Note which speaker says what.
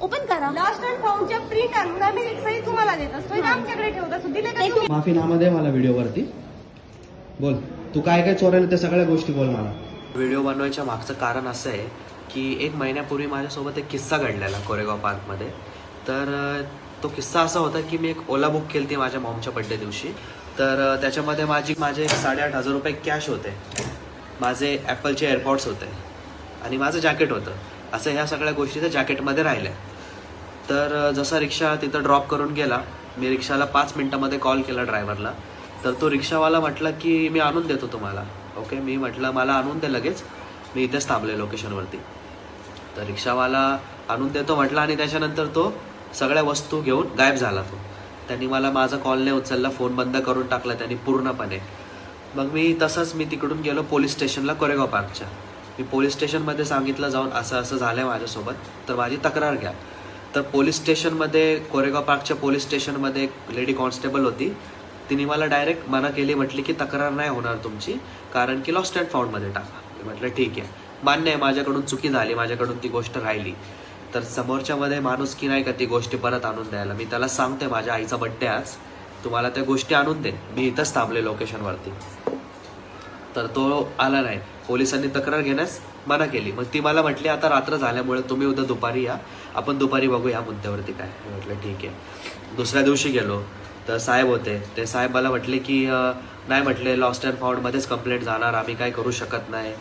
Speaker 1: Open करा.
Speaker 2: Lost and फाउंडच्या print आणून आम्ही एक सही तुम्हाला देत असतो आमच्याकडे ठेवत असतो. दिले का तुम्ही?
Speaker 3: माफीनामा मला व्हिडिओवरती बोल. तू काय काय चोरेल त्या सगळ्या गोष्टी बोल मला.
Speaker 4: व्हिडिओ बनवायच्या मागचं कारण असं आहे की 1 महिन्यापूर्वी माझ्यासोबत एक किस्सा घडलेला कोरेगाव पार्कमध्ये. तर तो किस्सा असा होता की मी एक ओला बुक केली होती माझ्या मॉमच्या बड्डे दिवशी. तर त्याच्यामध्ये माझे 8,500 रुपये कॅश होते, माझे ॲपलचे एअरपॉड्स होते आणि माझं जॅकेट होतं. असं ह्या सगळ्या गोष्टी त्या जॅकेटमध्ये राहिल्या. तर जसा रिक्षा तिथं ड्रॉप करून गेला, मी रिक्षाला 5 मिनटामध्ये कॉल केला ड्रायव्हरला. तर तो रिक्षावाला म्हटला की मी आणून देतो तुम्हाला. ओके, मी म्हटलं मला आणून दे लगेच, मी इथेच थांबले लोकेशनवरती. तर रिक्षावाला आणून देतो म्हटला आणि त्याच्यानंतर तो सगळ्या वस्तू घेऊन गायब झाला. त्यांनी मला माझा कॉल नाही उचलला, फोन बंद करून टाकला त्यांनी पूर्णपणे. मग मी तिकडून गेलो पोलीस स्टेशनला कोरेगाव पार्कच्या. मी पोलीस स्टेशनमध्ये सांगितलं जाऊन असं असं झालं आहे माझ्यासोबत, तर माझी तक्रार घ्या. तर पोलीस स्टेशनमध्ये कोरेगाव पार्कच्या पोलीस स्टेशनमध्ये एक लेडी कॉन्स्टेबल होती. तिने मला डायरेक्ट मना केली, म्हटली की तक्रार नाही होणार तुमची, कारण की लॉस्ट अँड फाउंडमध्ये टाका. मी म्हटलं ठीक आहे, मान्य आहे माझ्याकडून चुकी झाली, माझ्याकडून ती गोष्ट राहिली. तर समोरच्यामध्ये माणूस की नाही का ती गोष्टी परत आणून द्यायला. मी त्याला सांगते माझ्या आईचा बड्डे आज, तुम्हाला त्या गोष्टी आणून दे, मी इथंच थांबले लोकेशनवरती. तर तो आला नाही. पोलिसांनी तक्रार घेण्यास मना केली. मग ती मला म्हटली आता रात्र झाल्यामुळे तुम्ही उद्या दुपारी या, आपण दुपारी बघू या मुद्द्यावरती काय. मी म्हटलं ठीक आहे. दुसऱ्या दिवशी गेलो तर साहेब होते. ते साहेब मला म्हटले की नाही, म्हटले लॉस्ट अँड फाउंडमध्येच कंप्लेंट जाणार, आम्ही काय करू शकत नाही.